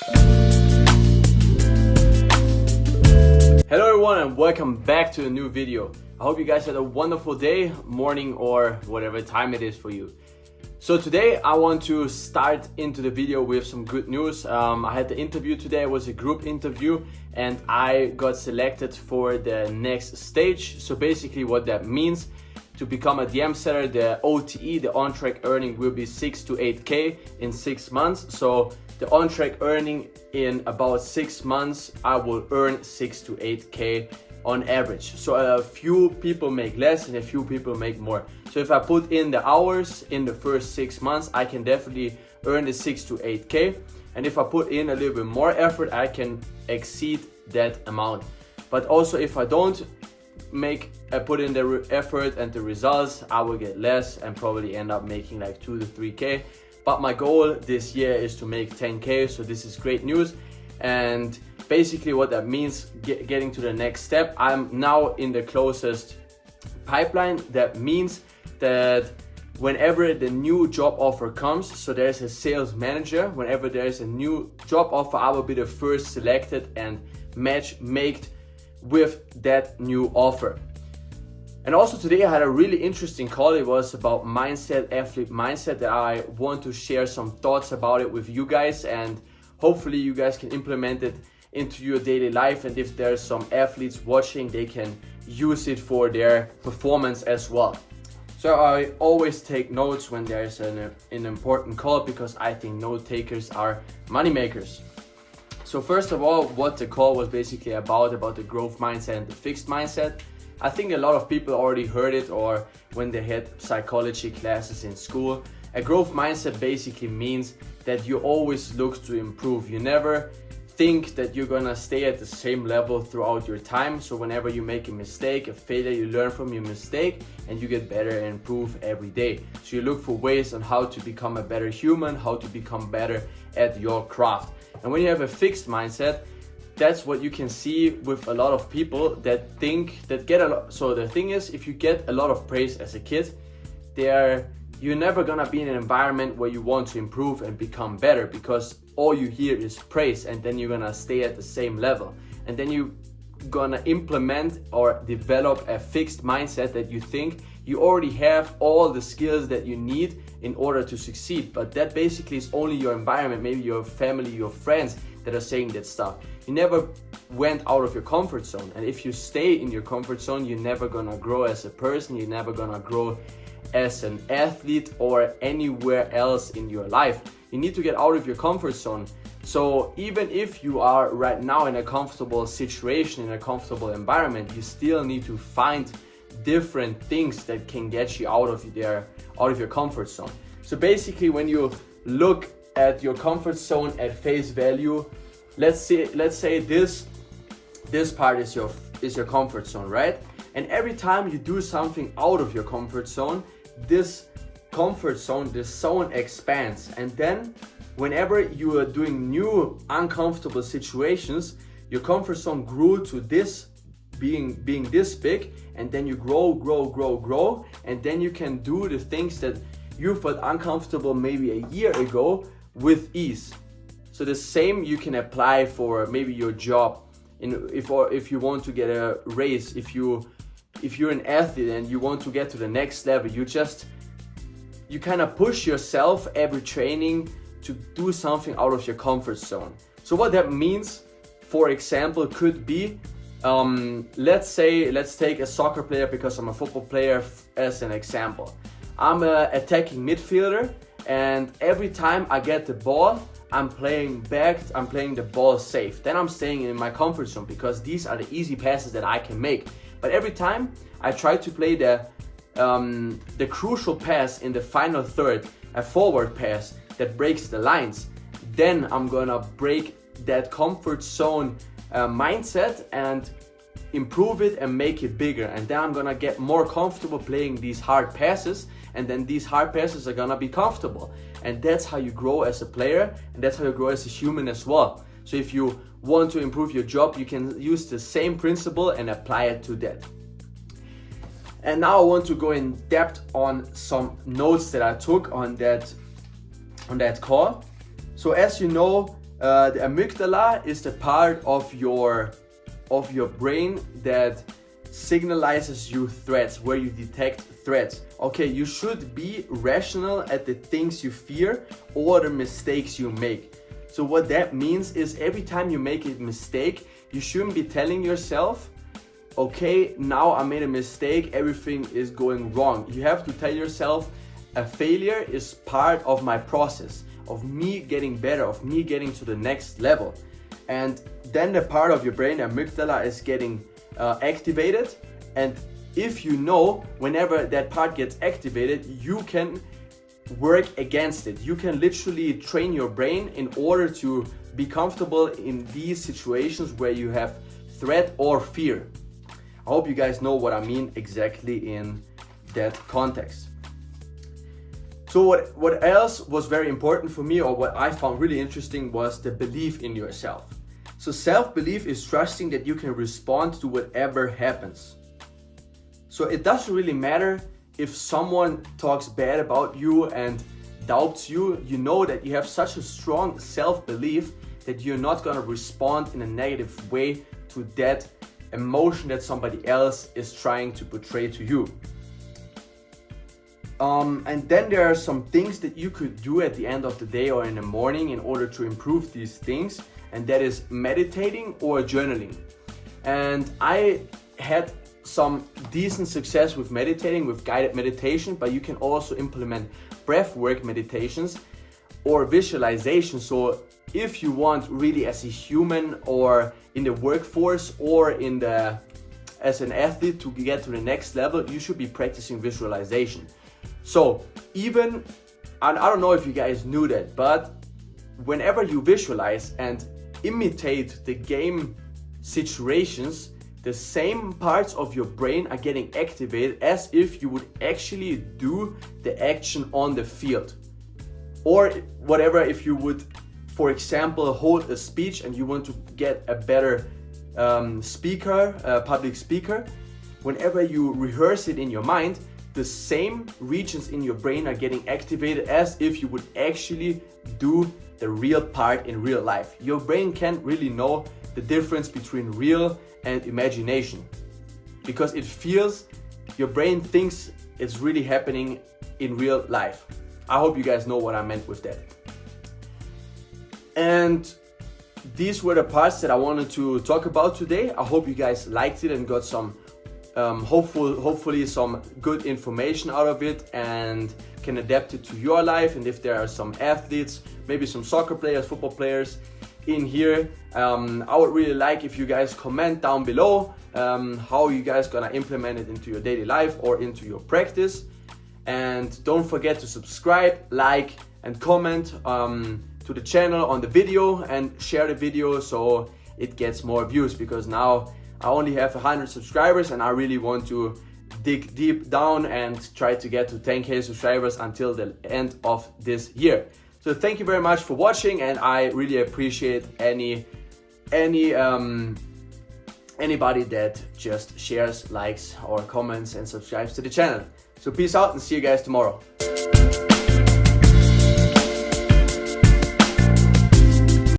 Hello everyone and welcome back to a new video. I hope you guys had a wonderful day, morning or whatever time it is for you. So today I want to start into the video with some good news. I had the interview today, it was a group interview and I got selected for the next stage. So basically what that means, to become a DM setter, the OTE, the on-track earning will be 6 to 8K in 6 months. So the on-track earning in about 6 months, I will earn 6 to 8K on average. So a few people make less and a few people make more. So if I put in the hours in the first 6 months, I can definitely earn the 6 to 8K. And if I put in a little bit more effort, I can exceed that amount. But also if I don't put in the effort and the results, I will get less and probably end up making like 2 to 3K. But my goal this year is to make 10K, so this is great news. And basically what that means, getting to the next step, I'm now in the closest pipeline. That means that whenever the new job offer comes, so there's a sales manager, whenever there's a new job offer, I will be the first selected and made with that new offer. And also today I had a really interesting call. It was about mindset, athlete mindset, that I want to share some thoughts about it with you guys, and hopefully you guys can implement it into your daily life. And if there's some athletes watching, they can use it for their performance as well. So I always take notes when there's an important call, because I think note takers are money makers. So first of all, what the call was basically about the growth mindset and the fixed mindset. I think a lot of people already heard it, or when they had psychology classes in school. A growth mindset basically means that you always look to improve. You never think that you're gonna stay at the same level throughout your time. So whenever you make a mistake, a failure, you learn from your mistake and you get better and improve every day. So you look for ways on how to become a better human, how to become better at your craft. And when you have a fixed mindset, that's what you can see with a lot of people that get a lot. So the thing is, if you get a lot of praise as a kid, you're never gonna be in an environment where you want to improve and become better, because all you hear is praise, and then you're gonna stay at the same level. And then you're gonna implement or develop a fixed mindset that you think you already have all the skills that you need in order to succeed. But that basically is only your environment, maybe your family, your friends that are saying that stuff. You never went out of your comfort zone. And if you stay in your comfort zone, you're never gonna grow as a person, you're never gonna grow as an athlete or anywhere else in your life. You need to get out of your comfort zone. So even if you are right now in a comfortable situation, in a comfortable environment, you still need to find different things that can get you out of your comfort zone. So basically, when you look at your comfort zone at face value, let's say this part is your comfort zone, right? And every time you do something out of your comfort zone, this zone expands. And then whenever you are doing new uncomfortable situations, your comfort zone grew to this being this big, and then you grow, and then you can do the things that you felt uncomfortable maybe a year ago with ease. So the same you can apply for maybe your job. If you want to get a raise, if you're an athlete and you want to get to the next level, you kind of push yourself every training to do something out of your comfort zone. So what that means, for example, could be, let's take a soccer player, because I'm a football player as an example. I'm an attacking midfielder, and every time I get the ball, I'm playing the ball safe. Then I'm staying in my comfort zone, because these are the easy passes that I can make. But every time I try to play the crucial pass in the final third, a forward pass that breaks the lines, then I'm gonna break that comfort zone mindset and improve it and make it bigger. And then I'm gonna get more comfortable playing these hard passes, and then these hard passes are gonna be comfortable. And that's how you grow as a player, and that's how you grow as a human as well. So if you want to improve your job, you can use the same principle and apply it to that. And now I want to go in depth on some notes that I took on that call. So as you know, The amygdala is the part of your brain that signalizes you threats, where you detect threats. Okay, you should be rational at the things you fear or the mistakes you make. So what that means is every time you make a mistake, you shouldn't be telling yourself, okay, now I made a mistake, everything is going wrong. You have to tell yourself, a failure is part of my process, of me getting better, of me getting to the next level. And then the part of your brain, the amygdala, is getting activated. And if you know, whenever that part gets activated, you can work against it. You can literally train your brain in order to be comfortable in these situations where you have threat or fear. I hope you guys know what I mean exactly in that context. So what else was very important for me, or what I found really interesting, was the belief in yourself. So self-belief is trusting that you can respond to whatever happens. So it doesn't really matter if someone talks bad about you and doubts you. You know that you have such a strong self-belief that you're not gonna respond in a negative way to that emotion that somebody else is trying to portray to you. And then there are some things that you could do at the end of the day or in the morning in order to improve these things, and that is meditating or journaling. And I had some decent success with meditating, with guided meditation, but you can also implement breathwork meditations or visualization. So if you want really as a human or in the workforce or as an athlete to get to the next level, you should be practicing visualization. So even, and I don't know if you guys knew that, but whenever you visualize and imitate the game situations, the same parts of your brain are getting activated as if you would actually do the action on the field. Or whatever, if you would, for example, hold a speech and you want to get a better public speaker, whenever you rehearse it in your mind, the same regions in your brain are getting activated as if you would actually do the real part in real life. Your brain can't really know the difference between real and imagination because your brain thinks it's really happening in real life. I hope you guys know what I meant with that. And these were the parts that I wanted to talk about today. I hope you guys liked it and got some hopefully some good information out of it and can adapt it to your life. And if there are some athletes, maybe some soccer players, football players in here, I would really like if you guys comment down below how you guys gonna implement it into your daily life or into your practice. And don't forget to subscribe, like and comment to the channel on the video, and share the video so it gets more views, because now I only have 100 subscribers and I really want to dig deep down and try to get to 10k subscribers until the end of this year. So thank you very much for watching, and I really appreciate anybody that just shares, likes or comments and subscribes to the channel. So peace out and see you guys tomorrow.